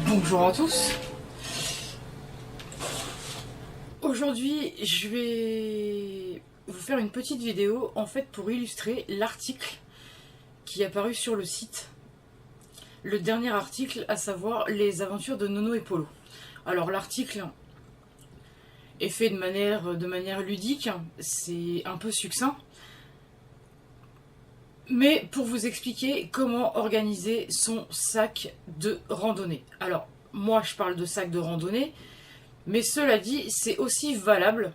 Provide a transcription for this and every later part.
Bonjour à tous. Aujourd'hui, je vais vous faire une petite vidéo en fait pour illustrer l'article qui est apparu sur le site. Le dernier article, à savoir les aventures de Nono et Polo. Alors l'article est fait de manière ludique, c'est un peu succinct. Mais pour vous expliquer comment organiser son sac de randonnée. Alors, moi je parle de sac de randonnée, mais cela dit, c'est aussi valable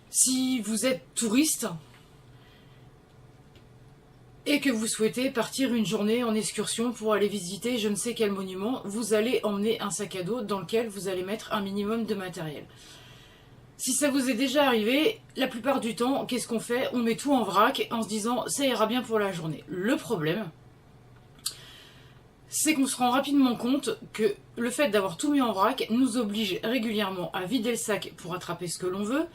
si vous êtes touriste et que vous souhaitez partir une journée en excursion pour aller visiter je ne sais quel monument. Vous allez emmener un sac à dos dans lequel vous allez mettre un minimum de matériel. Si ça vous est déjà arrivé, la plupart du temps, qu'est-ce qu'on fait? On met tout en vrac en se disant ça ira bien pour la journée. Le problème, c'est qu'on se rend rapidement compte que le fait d'avoir tout mis en vrac nous oblige régulièrement à vider le sac pour attraper ce que l'on veut,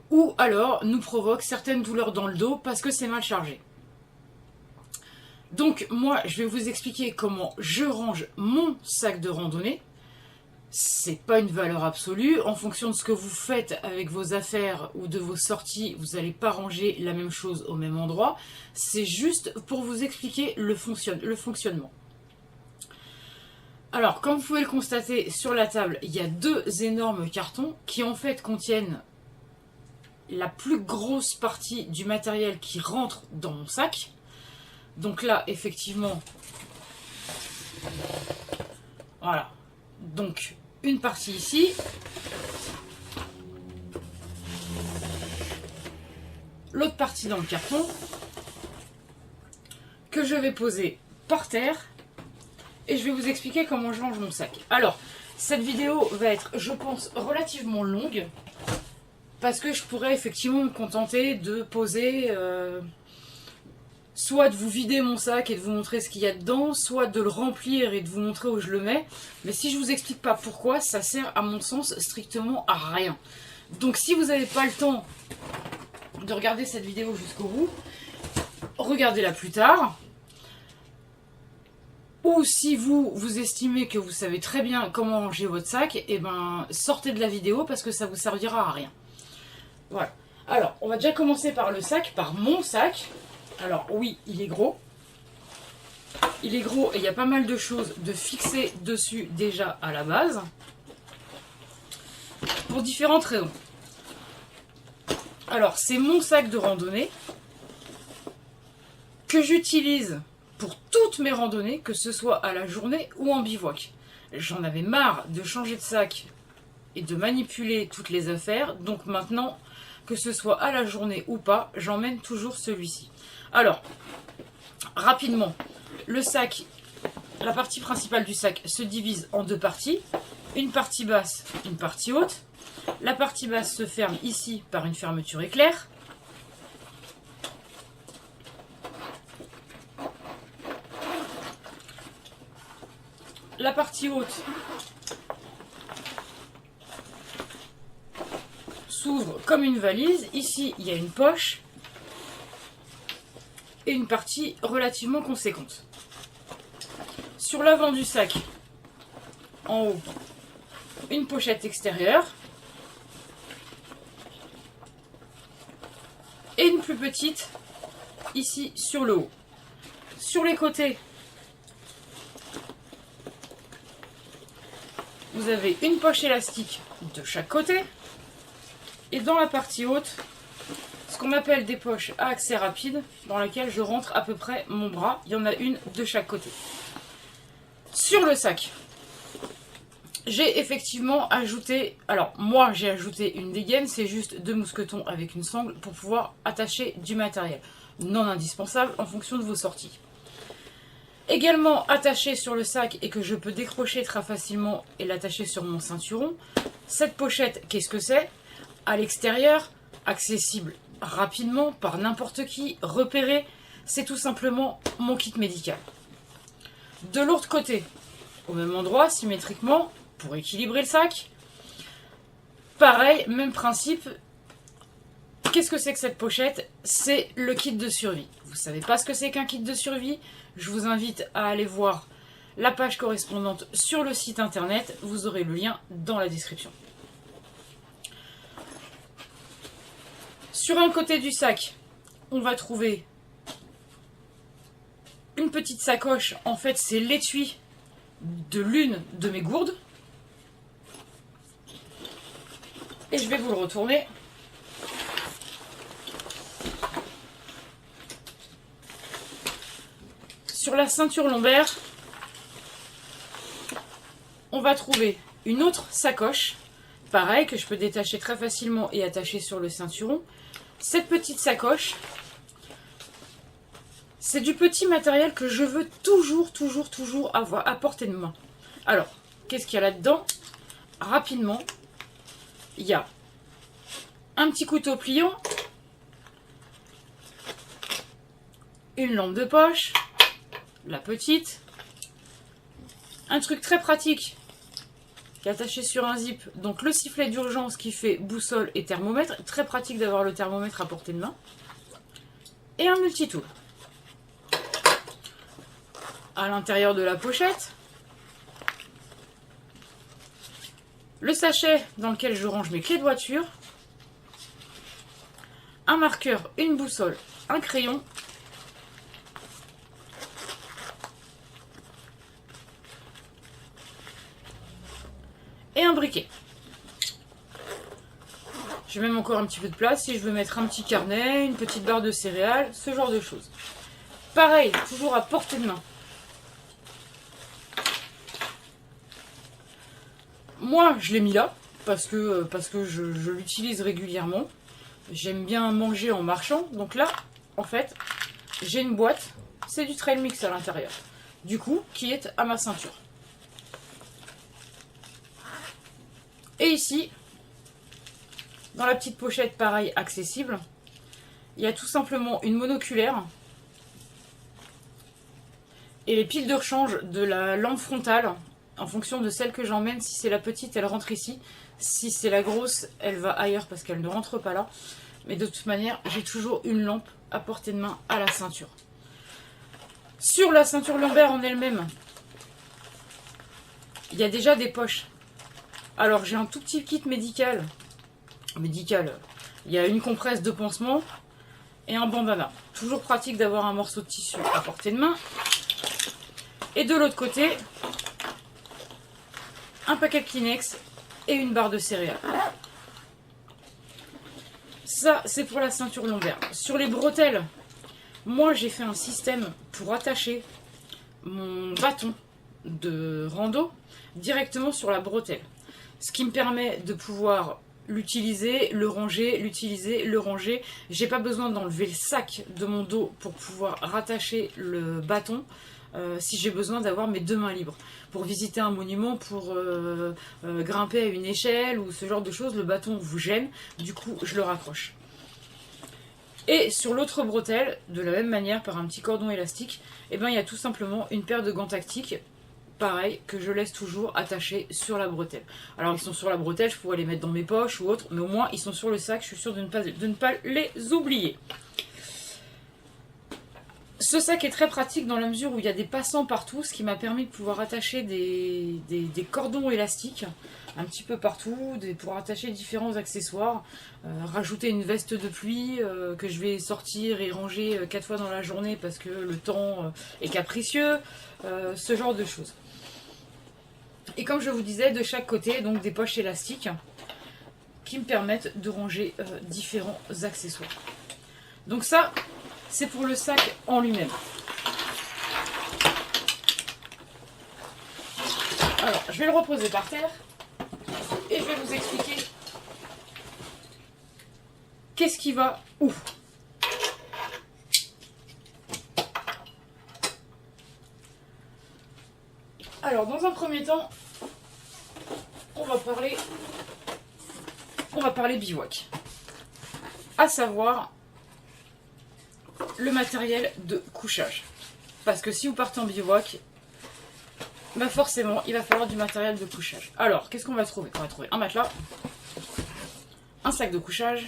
ou alors nous provoque certaines douleurs dans le dos parce que c'est mal chargé. Donc moi, je vais vous expliquer comment je range mon sac de randonnée. C'est pas une valeur absolue. En fonction de ce que vous faites avec vos affaires ou de vos sorties, vous n'allez pas ranger la même chose au même endroit. C'est juste pour vous expliquer le fonctionnement. Alors, comme vous pouvez le constater sur la table, il y a deux énormes cartons qui en fait contiennent la plus grosse partie du matériel qui rentre dans mon sac. Donc là, effectivement, voilà. Donc, une partie ici. L'autre partie dans le carton que je vais poser par terre et je vais vous expliquer comment je range mon sac. Alors, cette vidéo va être, je pense, relativement longue parce que je pourrais effectivement me contenter de poser soit de vous vider mon sac et de vous montrer ce qu'il y a dedans, soit de le remplir et de vous montrer où je le mets. Mais si je vous explique pas pourquoi, ça sert à mon sens strictement à rien. Donc si vous n'avez pas le temps de regarder cette vidéo jusqu'au bout, regardez-la plus tard. Ou si vous estimez que vous savez très bien comment ranger votre sac, et ben sortez de la vidéo parce que ça vous servira à rien. Voilà. Alors, on va déjà commencer par le sac, par mon sac. Alors oui, il est gros. Il est gros et il y a pas mal de choses de fixer dessus déjà à la base. Pour différentes raisons. Alors, c'est mon sac de randonnée que j'utilise pour toutes mes randonnées, que ce soit à la journée ou en bivouac. J'en avais marre de changer de sac et de manipuler toutes les affaires. Donc maintenant, que ce soit à la journée ou pas, j'emmène toujours celui-ci. Alors, rapidement, le sac, la partie principale du sac se divise en deux parties. Une partie basse, une partie haute. La partie basse se ferme ici par une fermeture éclair. La partie haute s'ouvre comme une valise. Ici, il y a une poche et une partie relativement conséquente. Sur l'avant du sac, en haut, une pochette extérieure et une plus petite ici sur le haut. Sur les côtés, vous avez une poche élastique de chaque côté et dans la partie haute, ce qu'on appelle des poches à accès rapide dans laquelle je rentre à peu près mon bras. Il y en a une de chaque côté. Sur le sac, j'ai effectivement ajouté, alors moi j'ai ajouté une dégaine, c'est juste deux mousquetons avec une sangle pour pouvoir attacher du matériel non indispensable en fonction de vos sorties. Également attaché sur le sac et que je peux décrocher très facilement et l'attacher sur mon ceinturon, cette pochette, qu'est-ce que c'est? À l'extérieur, accessible rapidement par n'importe qui, repéré, c'est tout simplement mon kit médical. De l'autre côté, au même endroit, symétriquement, pour équilibrer le sac, pareil, même principe, Qu'est-ce que c'est que cette pochette? C'est le kit de survie. Vous savez pas ce que c'est qu'un kit de survie? Je vous invite à aller voir la page correspondante sur le site internet. Vous aurez le lien dans la description. Sur un côté du sac, on va trouver une petite sacoche. En fait, c'est l'étui de l'une de mes gourdes. Et je vais vous le retourner. Sur la ceinture lombaire, on va trouver une autre sacoche, pareil, que je peux détacher très facilement et attacher sur le ceinturon. Cette petite sacoche, c'est du petit matériel que je veux toujours avoir à portée de main. Alors, qu'est-ce qu'il y a là-dedans? Rapidement, il y a un petit couteau pliant, une lampe de poche, la petite, un truc très pratique qui est attaché sur un zip, donc le sifflet d'urgence qui fait boussole et thermomètre, très pratique d'avoir le thermomètre à portée de main, et un multitool. À l'intérieur de la pochette, le sachet dans lequel je range mes clés de voiture, un marqueur, une boussole, un crayon, et un briquet. J'ai même encore un petit peu de place si je veux mettre un petit carnet, une petite barre de céréales, ce genre de choses. Pareil, toujours à portée de main. Moi, je l'ai mis là, parce que je l'utilise régulièrement. J'aime bien manger en marchant. Donc là, en fait, j'ai une boîte. C'est du trail mix à l'intérieur. Du coup, qui est à ma ceinture. Et ici, dans la petite pochette, pareil, accessible, il y a tout simplement une monoculaire et les piles de rechange de la lampe frontale, en fonction de celle que j'emmène. Si c'est la petite, elle rentre ici. Si c'est la grosse, elle va ailleurs parce qu'elle ne rentre pas là. Mais de toute manière, j'ai toujours une lampe à portée de main à la ceinture. Sur la ceinture lombaire en elle-même, il y a déjà des poches. Alors j'ai un tout petit kit médical. Il y a une compresse de pansement et un bandana. Toujours pratique d'avoir un morceau de tissu à portée de main. Et de l'autre côté, un paquet de Kleenex et une barre de céréales. Ça, c'est pour la ceinture lombaire. Sur les bretelles, moi j'ai fait un système pour attacher mon bâton de rando directement sur la bretelle. Ce qui me permet de pouvoir l'utiliser, le ranger, l'utiliser, le ranger. J'ai pas besoin d'enlever le sac de mon dos pour pouvoir rattacher le bâton. Si j'ai besoin d'avoir mes deux mains libres. Pour visiter un monument, pour grimper à une échelle ou ce genre de choses, le bâton vous gêne. Du coup, je le raccroche. Et sur l'autre bretelle, de la même manière, par un petit cordon élastique, eh ben, il y a tout simplement une paire de gants tactiques. Pareil, que je laisse toujours attachés sur la bretelle. Alors ils sont sur la bretelle, je pourrais les mettre dans mes poches ou autre, mais au moins ils sont sur le sac, je suis sûre de ne pas les oublier. Ce sac est très pratique dans la mesure où il y a des passants partout, ce qui m'a permis de pouvoir attacher des cordons élastiques un petit peu partout, pour attacher différents accessoires, rajouter une veste de pluie que je vais sortir et ranger 4 fois dans la journée parce que le temps est capricieux, ce genre de choses. Et comme je vous disais, de chaque côté, donc des poches élastiques qui me permettent de ranger différents accessoires. Donc ça, c'est pour le sac en lui-même. Alors, je vais le reposer par terre et je vais vous expliquer qu'est-ce qui va où. Alors, dans un premier temps, on va parler bivouac. À savoir le matériel de couchage. Parce que si vous partez en bivouac, bah forcément, il va falloir du matériel de couchage. Alors, qu'est-ce qu'on va trouver? On va trouver un matelas, un sac de couchage,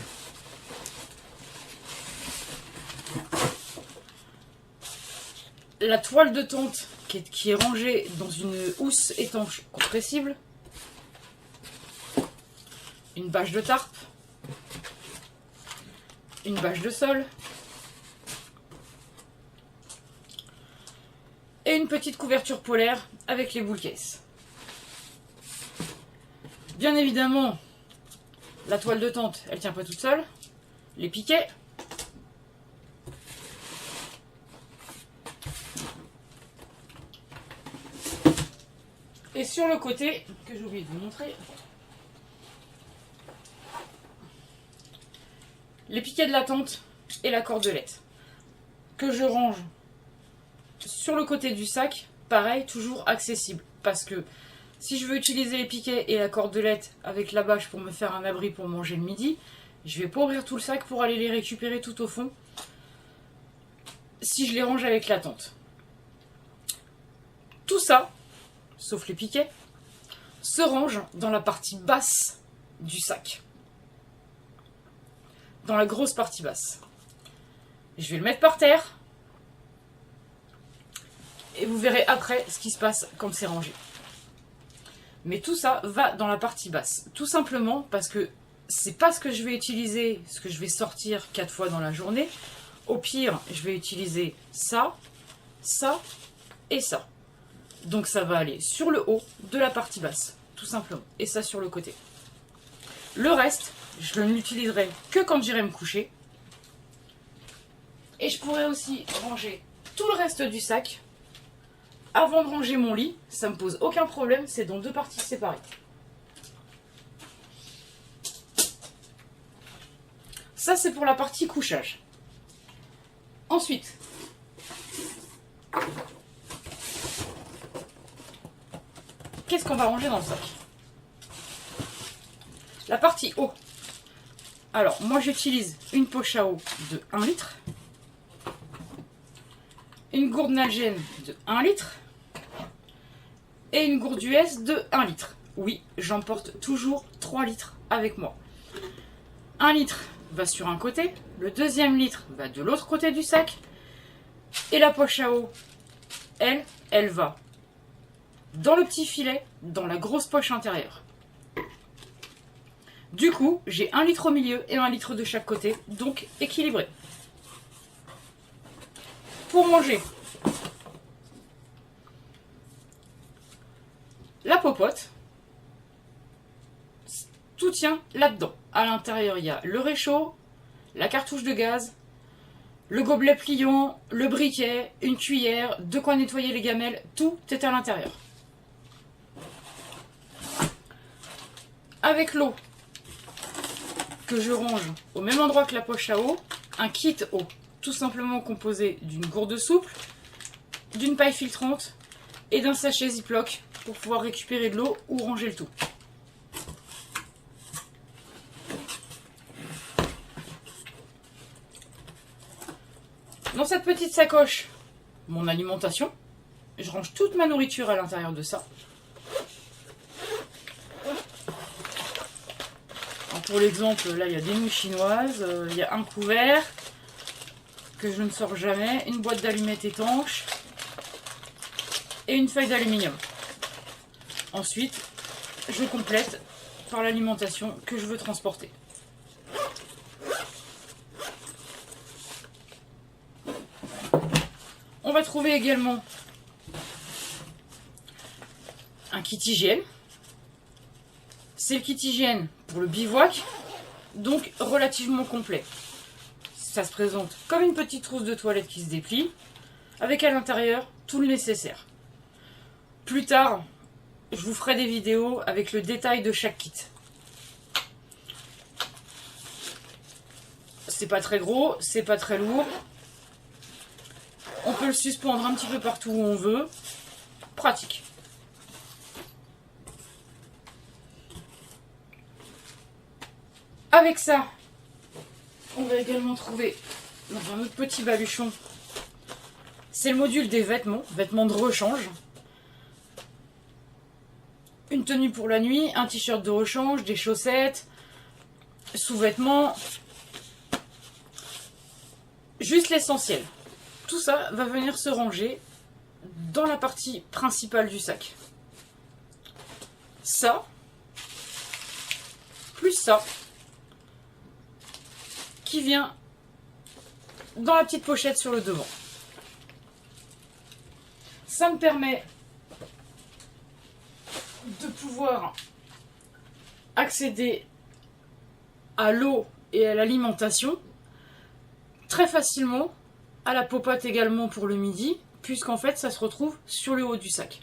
la toile de tente qui est rangée dans une housse étanche compressible, une bâche de tarpe, une bâche de sol et une petite couverture polaire avec les boules caisses. Bien évidemment, la toile de tente, elle tient pas toute seule. Les piquets. Et sur le côté, que j'ai oublié de vous montrer, les piquets de la tente et la cordelette que je range sur le côté du sac, pareil, toujours accessible. Parce que si je veux utiliser les piquets et la cordelette avec la bâche pour me faire un abri pour manger le midi, je vais pas ouvrir tout le sac pour aller les récupérer tout au fond si je les range avec la tente. Tout ça, sauf les piquets, se range dans la partie basse du sac. Dans la grosse partie basse. Je vais le mettre par terre. Et vous verrez après ce qui se passe quand c'est rangé. Mais tout ça va dans la partie basse. Tout simplement parce que c'est pas ce que je vais utiliser, ce que je vais sortir 4 fois dans la journée. Au pire, je vais utiliser ça, ça et ça. Donc ça va aller sur le haut de la partie basse, tout simplement. Et ça sur le côté. Le reste, je ne l'utiliserai que quand j'irai me coucher. Et je pourrais aussi ranger tout le reste du sac avant de ranger mon lit. Ça me pose aucun problème, c'est dans 2 parties séparées. Ça, c'est pour la partie couchage. Ensuite, qu'est-ce qu'on va ranger dans le sac? La partie eau. Alors, moi j'utilise une poche à eau de 1 litre, une gourde Nalgene de 1 litre et une gourde US de 1 litre. Oui, j'emporte toujours 3 litres avec moi. 1 litre va sur un côté, le deuxième litre va de l'autre côté du sac et la poche à eau, elle va dans le petit filet, dans la grosse poche intérieure. Du coup, j'ai 1 litre au milieu et 1 litre de chaque côté, donc équilibré. Pour manger, la popote, tout tient là-dedans. À l'intérieur, il y a le réchaud, la cartouche de gaz, le gobelet pliant, le briquet, une cuillère, de quoi nettoyer les gamelles, tout est à l'intérieur. Avec l'eau que je range au même endroit que la poche à eau, un kit eau, tout simplement composé d'une gourde souple, d'une paille filtrante et d'un sachet Ziploc pour pouvoir récupérer de l'eau ou ranger le tout. Dans cette petite sacoche, mon alimentation, je range toute ma nourriture à l'intérieur de ça. Alors pour l'exemple, là il y a des nouilles chinoises, il y a un couvert que je ne sors jamais, une boîte d'allumettes étanche et une feuille d'aluminium. Ensuite, je complète par l'alimentation que je veux transporter. On va trouver également un kit hygiène. C'est le kit hygiène pour le bivouac, donc relativement complet. Ça se présente comme une petite trousse de toilette qui se déplie, avec à l'intérieur tout le nécessaire. Plus tard, je vous ferai des vidéos avec le détail de chaque kit. C'est pas très gros, c'est pas très lourd. On peut le suspendre un petit peu partout où on veut. Pratique. Avec ça, on va également trouver dans un autre petit baluchon. C'est le module des vêtements, vêtements de rechange. Une tenue pour la nuit, un t-shirt de rechange, des chaussettes, sous-vêtements. Juste l'essentiel. Tout ça va venir se ranger dans la partie principale du sac. Ça, plus ça, qui vient dans la petite pochette sur le devant. Ça me permet de pouvoir accéder à l'eau et à l'alimentation très facilement, à la popote également pour le midi, puisqu'en fait ça se retrouve sur le haut du sac.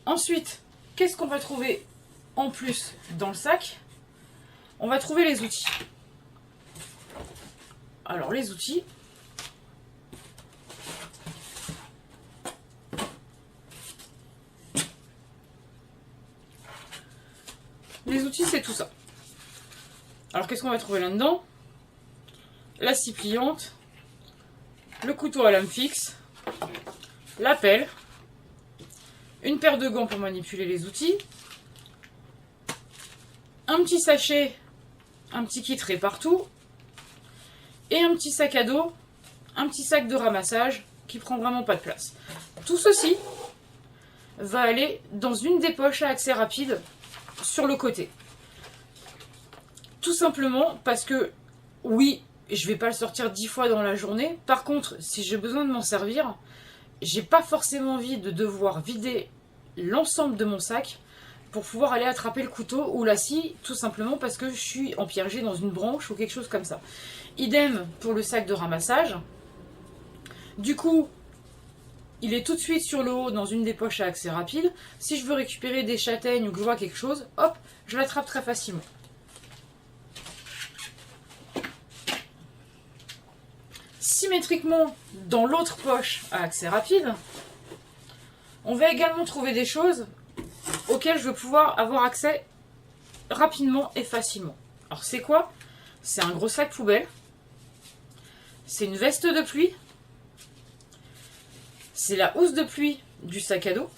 Ensuite, qu'est-ce qu'on va trouver en plus dans le sac? On va trouver les outils. Alors les outils, c'est tout ça. Alors qu'est-ce qu'on va trouver là-dedans? La scie pliante, le couteau à lame fixe, la pelle, une paire de gants pour manipuler les outils, un petit sachet, un petit kit partout, et un petit sac à dos, un petit sac de ramassage qui prend vraiment pas de place. Tout ceci va aller dans une des poches à accès rapide sur le côté. Tout simplement parce que, oui, je vais pas le sortir 10 fois dans la journée. Par contre, si j'ai besoin de m'en servir, j'ai pas forcément envie de devoir vider l'ensemble de mon sac pour pouvoir aller attraper le couteau ou la scie, tout simplement parce que je suis empiégée dans une branche ou quelque chose comme ça. Idem pour le sac de ramassage. Du coup, il est tout de suite sur le haut dans une des poches à accès rapide. Si je veux récupérer des châtaignes ou que je vois quelque chose, hop, je l'attrape très facilement. Symétriquement, dans l'autre poche à accès rapide, on va également trouver des choses auxquelles je vais pouvoir avoir accès rapidement et facilement. Alors c'est quoi? C'est un gros sac poubelle, c'est une veste de pluie, c'est la housse de pluie du sac à dos,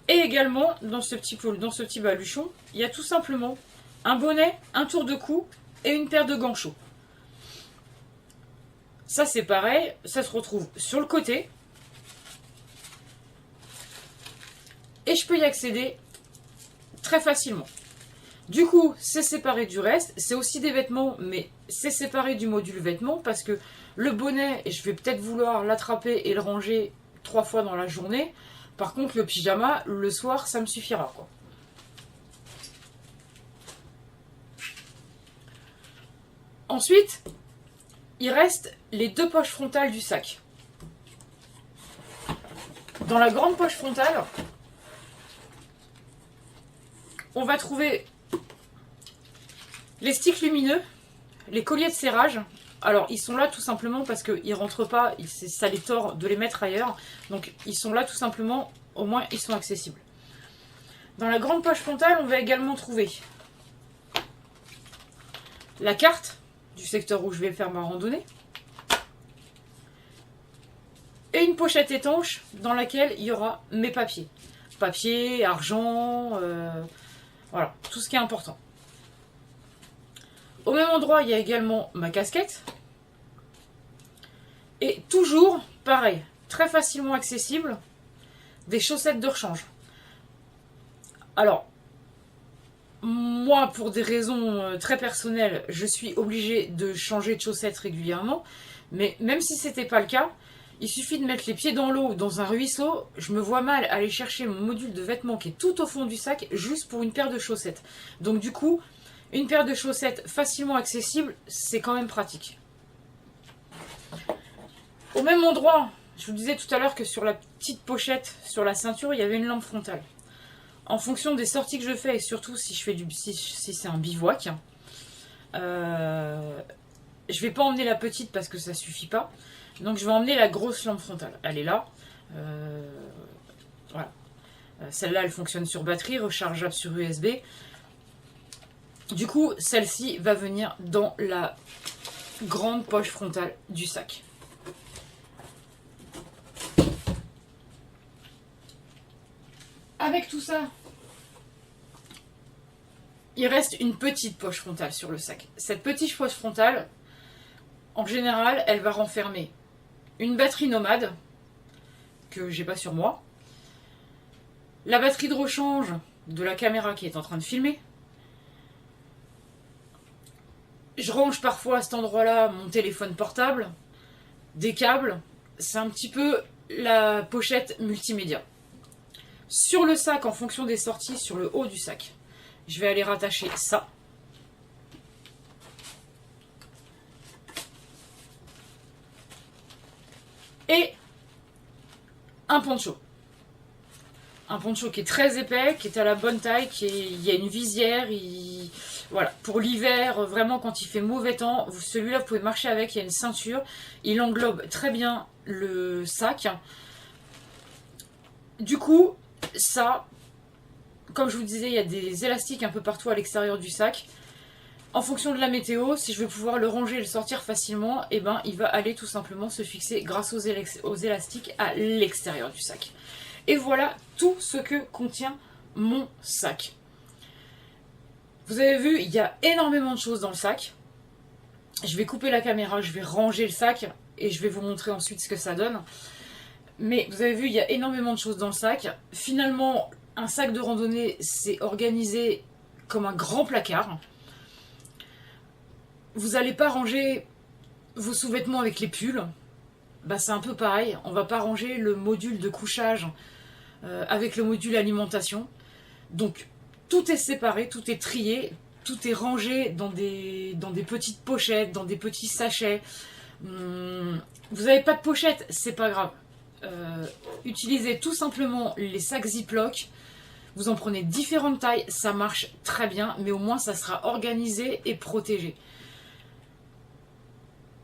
et également dans ce petit baluchon, il y a tout simplement un bonnet, un tour de cou et une paire de gants chauds. Ça c'est pareil, ça se retrouve sur le côté. Et je peux y accéder très facilement. Du coup, c'est séparé du reste. C'est aussi des vêtements, mais c'est séparé du module vêtements parce que le bonnet, je vais peut-être vouloir l'attraper et le ranger 3 fois dans la journée. Par contre, le pyjama, le soir, ça me suffira, quoi. Ensuite, il reste les 2 poches frontales du sac. Dans la grande poche frontale, on va trouver les sticks lumineux, les colliers de serrage. Alors, ils sont là tout simplement parce qu'ils ne rentrent pas, ça les tord de les mettre ailleurs. Donc, ils sont là tout simplement, au moins, ils sont accessibles. Dans la grande poche frontale, on va également trouver la carte du secteur où je vais faire ma randonnée. Et une pochette étanche dans laquelle il y aura mes papiers. Papier, argent, voilà, tout ce qui est important. Au même endroit, il y a également ma casquette. Et toujours, pareil, très facilement accessible, des chaussettes de rechange. Alors, moi, pour des raisons très personnelles, je suis obligée de changer de chaussettes régulièrement. Mais même si ce n'était pas le cas, il suffit de mettre les pieds dans l'eau ou dans un ruisseau, je me vois mal aller chercher mon module de vêtements qui est tout au fond du sac juste pour une paire de chaussettes. Donc du coup, une paire de chaussettes facilement accessible, c'est quand même pratique. Au même endroit, je vous disais tout à l'heure que sur la petite pochette, sur la ceinture, il y avait une lampe frontale. En fonction des sorties que je fais, et surtout si c'est un bivouac, je vais pas emmener la petite parce que ça suffit pas. Donc je vais emmener la grosse lampe frontale. Elle est là. Voilà. Celle-là, elle fonctionne sur batterie, rechargeable sur USB. Du coup, celle-ci va venir dans la grande poche frontale du sac. Avec tout ça, il reste une petite poche frontale sur le sac. Cette petite poche frontale, en général, elle va renfermer une batterie nomade que j'ai pas sur moi, la batterie de rechange de la caméra qui est en train de filmer. Je range parfois à cet endroit-là mon téléphone portable, des câbles. C'est un petit peu la pochette multimédia. Sur le sac, en fonction des sorties, sur le haut du sac, je vais aller rattacher ça. Et un poncho. Un poncho qui est très épais, qui est à la bonne taille, il y a une visière, voilà. Pour l'hiver, vraiment quand il fait mauvais temps, celui-là vous pouvez marcher avec, il y a une ceinture, il englobe très bien le sac. Du coup, ça, comme je vous disais, il y a des élastiques un peu partout à l'extérieur du sac. En fonction de la météo, si je veux pouvoir le ranger et le sortir facilement, eh ben, il va aller tout simplement se fixer grâce aux élastiques à l'extérieur du sac. Et voilà tout ce que contient mon sac. Vous avez vu, il y a énormément de choses dans le sac. Je vais couper la caméra, je vais ranger le sac et je vais vous montrer ensuite ce que ça donne. Mais vous avez vu, il y a énormément de choses dans le sac. Finalement, un sac de randonnée, c'est organisé comme un grand placard. Vous n'allez pas ranger vos sous-vêtements avec les pulls. Bah, c'est un peu pareil. On ne va pas ranger le module de couchage avec le module alimentation. Donc, tout est séparé, tout est trié, tout est rangé dans des petites pochettes, dans des petits sachets. Vous n'avez pas de pochette, c'est pas grave. Utilisez tout simplement les sacs Ziploc. Vous en prenez différentes tailles, ça marche très bien, mais au moins ça sera organisé et protégé.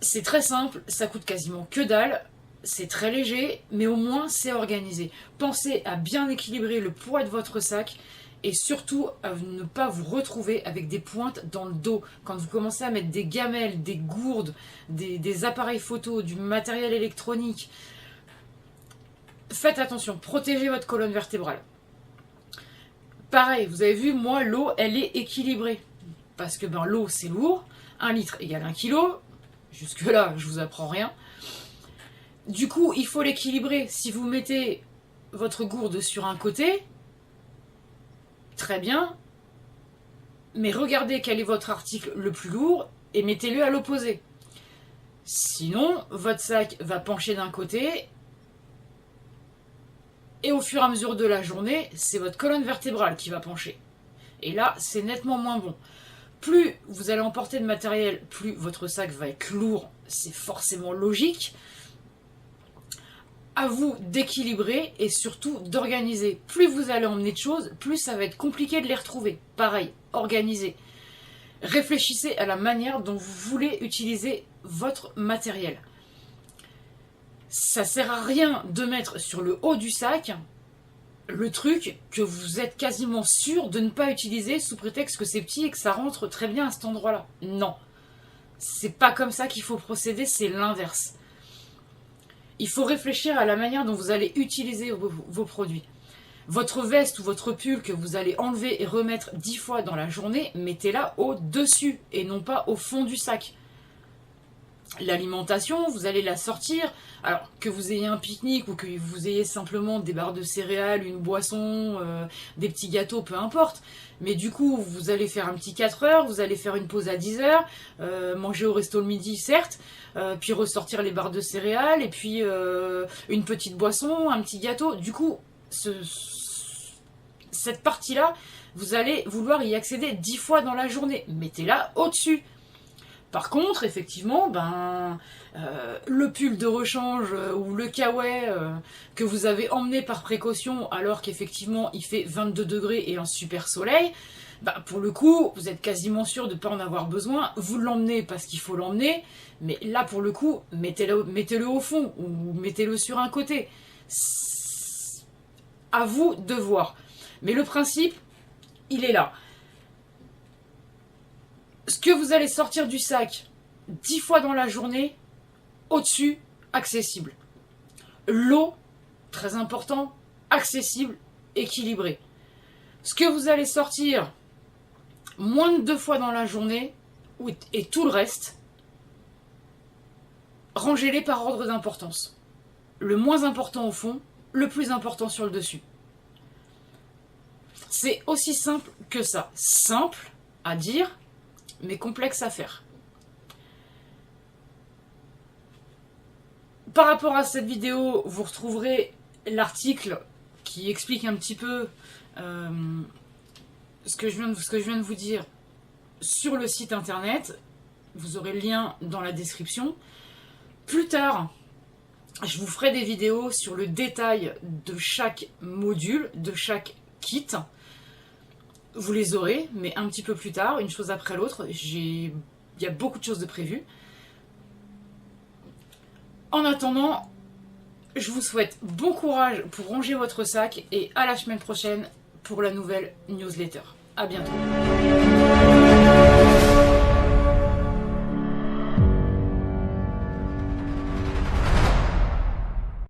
C'est très simple, ça coûte quasiment que dalle, c'est très léger, mais au moins c'est organisé. Pensez à bien équilibrer le poids de votre sac et surtout à ne pas vous retrouver avec des pointes dans le dos. Quand vous commencez à mettre des gamelles, des gourdes, des appareils photo, du matériel électronique, faites attention, protégez votre colonne vertébrale. Pareil, vous avez vu, moi l'eau elle est équilibrée. Parce que l'eau c'est lourd, 1 litre égale 1 kg. Jusque là je vous apprends rien. Du coup il faut l'équilibrer. Si vous mettez votre gourde sur un côté, très bien. Mais regardez quel est votre article le plus lourd et mettez-le à l'opposé. Sinon votre sac va pencher d'un côté. Et au fur et à mesure de la journée, c'est votre colonne vertébrale qui va pencher. Et là, c'est nettement moins bon. Plus vous allez emporter de matériel, plus votre sac va être lourd. C'est forcément logique. À vous d'équilibrer et surtout d'organiser. Plus vous allez emmener de choses, plus ça va être compliqué de les retrouver. Pareil, organisez. Réfléchissez à la manière dont vous voulez utiliser votre matériel. Ça sert à rien de mettre sur le haut du sac le truc que vous êtes quasiment sûr de ne pas utiliser sous prétexte que c'est petit et que ça rentre très bien à cet endroit-là. Non. C'est pas comme ça qu'il faut procéder, c'est l'inverse. Il faut réfléchir à la manière dont vous allez utiliser vos produits. Votre veste ou votre pull que vous allez enlever et remettre 10 fois dans la journée, mettez-la au-dessus et non pas au fond du sac. L'alimentation, vous allez la sortir, alors que vous ayez un pique-nique ou que vous ayez simplement des barres de céréales, une boisson, des petits gâteaux, peu importe. Mais du coup, vous allez faire un petit 4 heures, vous allez faire une pause à 10 heures, manger au resto le midi, certes, puis ressortir les barres de céréales, et puis une petite boisson, un petit gâteau. Du coup, cette partie-là, vous allez vouloir y accéder 10 fois dans la journée. Mettez-la au-dessus. Par contre, effectivement, le pull de rechange ou le kawaii que vous avez emmené par précaution alors qu'effectivement il fait 22 degrés et un super soleil, pour le coup, vous êtes quasiment sûr de ne pas en avoir besoin. Vous l'emmenez parce qu'il faut l'emmener, mais là pour le coup, mettez-le au fond ou mettez-le sur un côté. À vous de voir. Mais le principe, il est là. Ce que vous allez sortir du sac 10 fois dans la journée, au-dessus, accessible. L'eau, très important, accessible, équilibré. Ce que vous allez sortir moins de 2 fois dans la journée, et tout le reste, rangez-les par ordre d'importance. Le moins important au fond, le plus important sur le dessus. C'est aussi simple que ça. Simple à dire, mais complexe à faire. Par rapport à cette vidéo, vous retrouverez l'article qui explique un petit peu ce que je viens de vous dire sur le site internet. Vous aurez le lien dans la description. Plus tard, je vous ferai des vidéos sur le détail de chaque module, de chaque kit. Vous les aurez, mais un petit peu plus tard, une chose après l'autre. Il y a beaucoup de choses de prévues. En attendant, je vous souhaite bon courage pour ranger votre sac et à la semaine prochaine pour la nouvelle newsletter. À bientôt.